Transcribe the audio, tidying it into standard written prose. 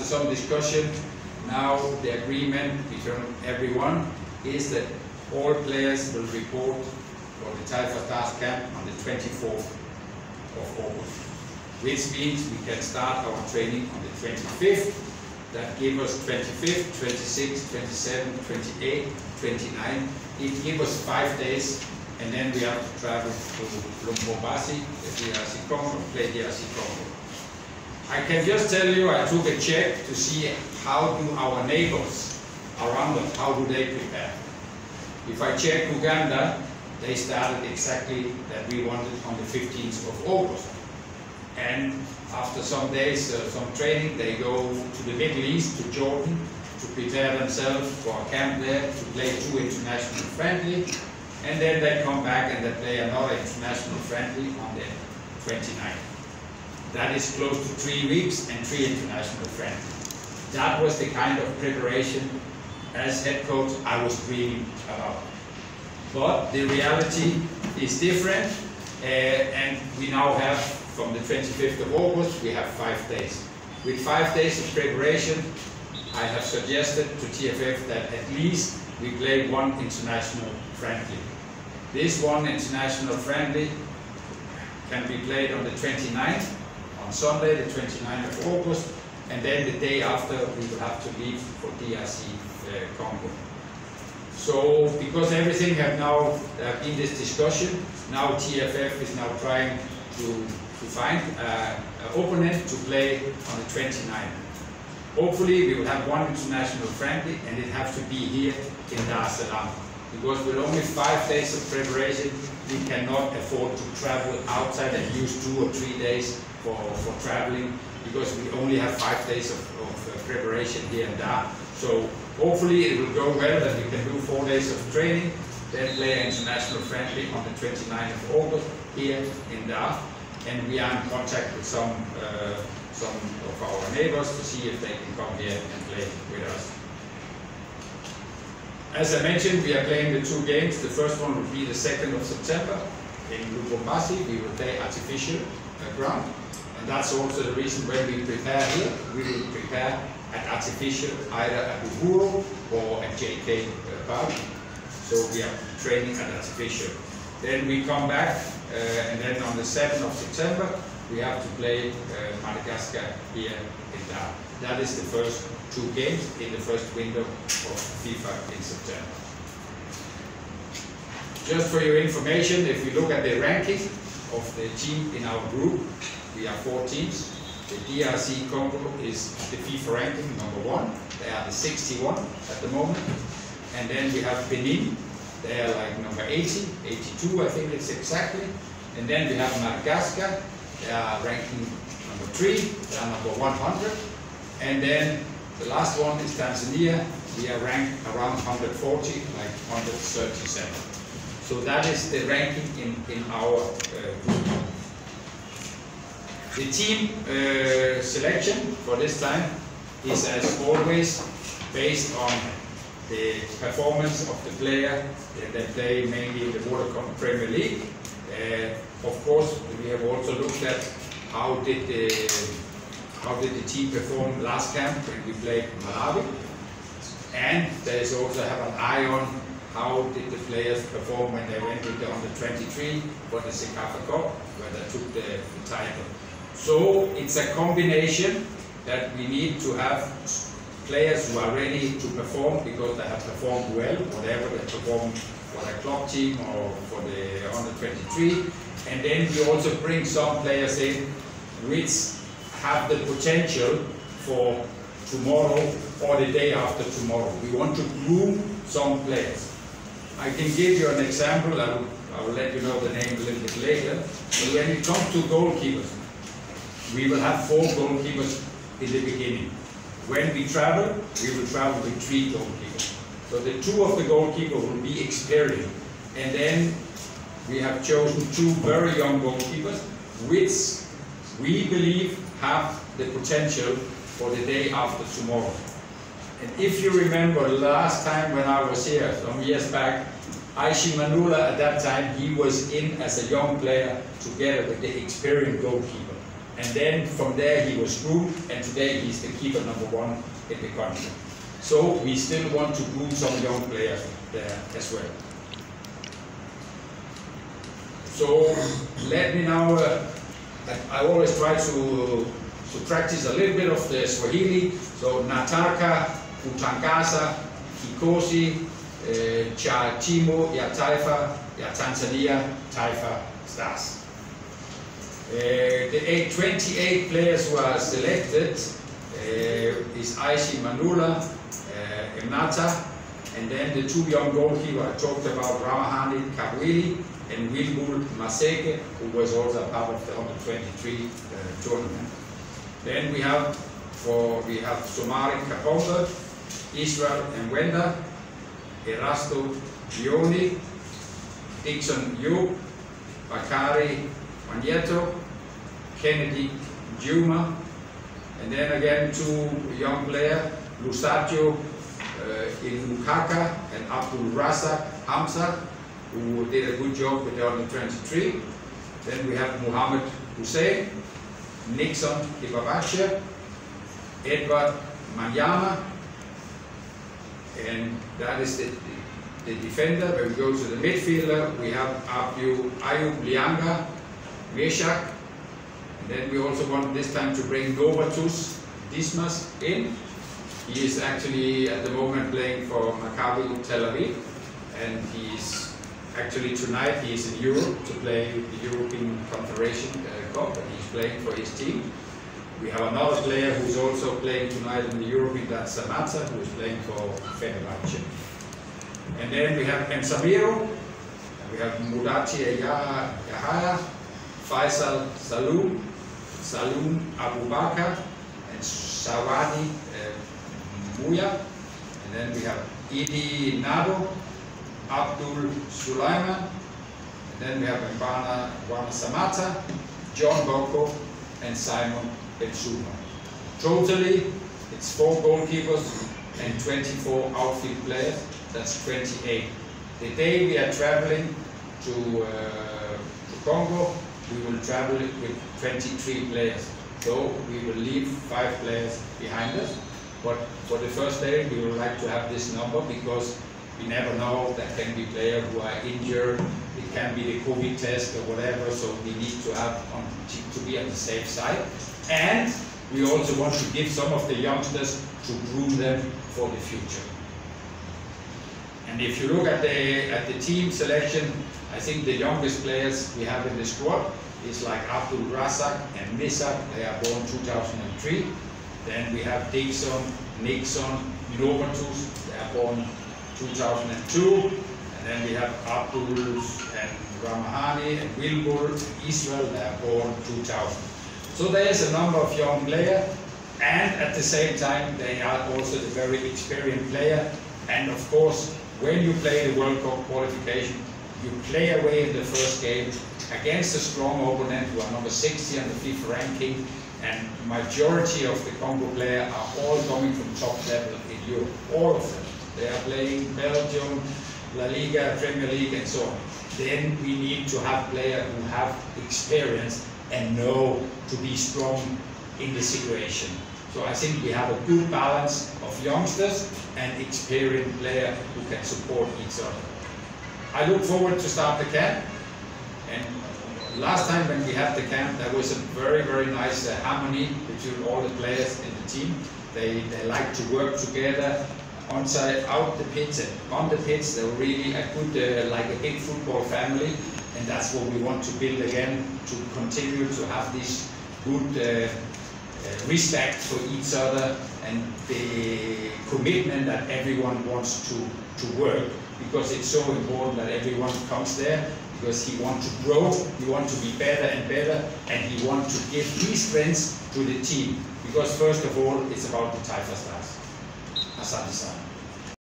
after some discussion, now the agreement between everyone is that all players will report for the Taifa Stars camp on the 24th of August, which means we can start our training on the 25th. That gives us 25th, 26th, 27th, 28th, 29th. It gives us 5 days, and then we have to travel to Lubumbashi, the DRC Congo, play DRC Congo. I can just tell you, I took a check to see how do our neighbors around us, how do they prepare. If I check Uganda, they started exactly that we wanted on the 15th of August. And after some days, some training, they go to the Middle East, to Jordan, to prepare themselves for a camp there, to play 2 international friendly. And then they come back and they play another international friendly on the 29th. That is close to 3 weeks and 3 international friendly. That was the kind of preparation as head coach I was dreaming about. But the reality is different, and we now have, from the 25th of August, we have 5 days. With 5 days of preparation, I have suggested to TFF that at least we play 1 international friendly. This 1 international friendly can be played on the 29th, on Sunday, the 29th of August, and then the day after we will have to leave for DRC Congo. So, because everything have now in this discussion, now TFF is now trying to find an opponent to play on the 29th. Hopefully we will have 1 international friendly, and it has to be here in Dar es Salaam. Because with only 5 days of preparation, we cannot afford to travel outside and use 2 or 3 days for traveling, because we only have 5 days of preparation here in Dar. So hopefully it will go well, that we can do 4 days of training, then play an international friendly on the 29th of August here in Dar. And we are in contact with some of our neighbors to see if they can come here and play with us. As I mentioned, we are playing the 2 games. The first one will be the 2nd of September in Lubumbashi. We will play artificial ground. And that's also the reason when we prepare here, we will prepare at artificial, either at Uhuru or at JK Park. So we are training at artificial. Then we come back, and then on the 7th of September, we have to play Madagascar here in Dar. That is the first 2 games in the first window of FIFA in September. Just for your information, if we look at the ranking of the team in our group, we are 4 teams. The DRC Congo is the FIFA ranking #1. They are the 61 at the moment. And then we have Benin. They are like number 80, 82 I think it's exactly. And then we have Madagascar. They are ranking number 3. They are number 100. And then the last one is Tanzania. We are ranked around 140, like 137. So that is the ranking in our group. The team selection for this time is, as always, based on the performance of the player. They play mainly in the World Cup Premier League. Of course, we have also looked at how did the team perform last camp when we played Malawi, and there is also have an eye on how did the players perform when they went with the under 23 for the Sekafa Cup, where they took the title. So it's a combination that we need to have players who are ready to perform because they have performed well, whatever they performed for the club team or for the under 23. And then we also bring some players in which have the potential for tomorrow or the day after tomorrow. We want to groom some players. I can give you an example. I will let you know the name a little bit later. But when it comes to goalkeepers, we will have 4 goalkeepers in the beginning. When we travel, we will travel with 3 goalkeepers. So the 2 of the goalkeepers will be experienced. And then we have chosen 2 very young goalkeepers, which we believe have the potential for the day after tomorrow. And if you remember last time when I was here, some years back, Aishi Manula at that time, he was in as a young player together with the experienced goalkeeper. And then from there he was groomed, and today he's the keeper #1 in the country. So we still want to groom some young players there as well. So let me now, I always try to practice a little bit of the Swahili. So Nataka, Kutangaza, Kikosi, cha Timu ya Taifa, ya Tanzania Taifa Stars. The 28 players who are selected is Aishi Manula, Emnata, and then the 2 young goalkeepers I talked about, Ramahani Kabwili and Wilbur Maseke, who was also a part of the under-23 tournament. Then we have Somari Kapomba, Israel Mwenda, Erasto Gioni, Dixon Yu, Bakari Magneto, Kennedy Juma, and then again 2 young players, Lusacio Inukaka and Abdul Razak Hamza, who did a good job with the under-23. Then we have Muhammad Hussein, Nixon Kibabacha, Edward Manyama, and that is the defender. When we go to the midfielder, we have Ayub Lianga, Meshak, and then we also want this time to bring Novatus Dismas in. He is actually at the moment playing for Maccabi Tel Aviv, and he's actually tonight he is in Europe to play the European Confederation Cup, and he's playing for his team. We have another player who's also playing tonight in the European, that's Samatta, who is playing for Fenerbahce. And then we have Emsamiro, we have Mudati Yahaya, Faisal Saloom Abubakar, and Shawani Muya. And then we have Idi Nado, Abdul Sulaiman, and then we have Mbana Samatta, John Bocco, and Simon Benzuma. Totally, it's 4 goalkeepers and 24 outfield players. That's 28. The day we are traveling to Congo, we will travel with 23 players. So we will leave 5 players behind us. But for the first day, we would like to have this number because we never know, there can be players who are injured, it can be the COVID test or whatever, so we need to have to be on the safe side. And we also want to give some of the youngsters to groom them for the future. And if you look at the team selection, I think the youngest players we have in the squad is like Abdul Razak and Misak, they are born 2003. Then we have Dixon, Nixon, Novatus, they are born 2002, and then we have Abdul and Ramahani and Wilbur and Israel, they are born 2000. So there is a number of young players, and at the same time they are also the very experienced player. And of course, when you play the World Cup qualification, you play away in the first game against a strong opponent who are number 60 on the FIFA ranking, and majority of the Congo players are all coming from top level in Europe, all of them. They are playing Belgium, La Liga, Premier League, and so on. Then we need to have players who have experience and know to be strong in the situation. So I think we have a good balance of youngsters and experienced players who can support each other. I look forward to start the camp. And last time when we had the camp, there was a very, very nice harmony between all the players in the team. They like to work together. On-side, out the pitch, and on the pitch, they were really a good, like a big football family, and that's what we want to build again, to continue to have this good respect for each other and the commitment that everyone wants to work, because it's so important that everyone comes there, because he wants to grow, he wants to be better and better, and he wants to give his strengths to the team, because first of all, it's about the Taifa Stars. Asante sana.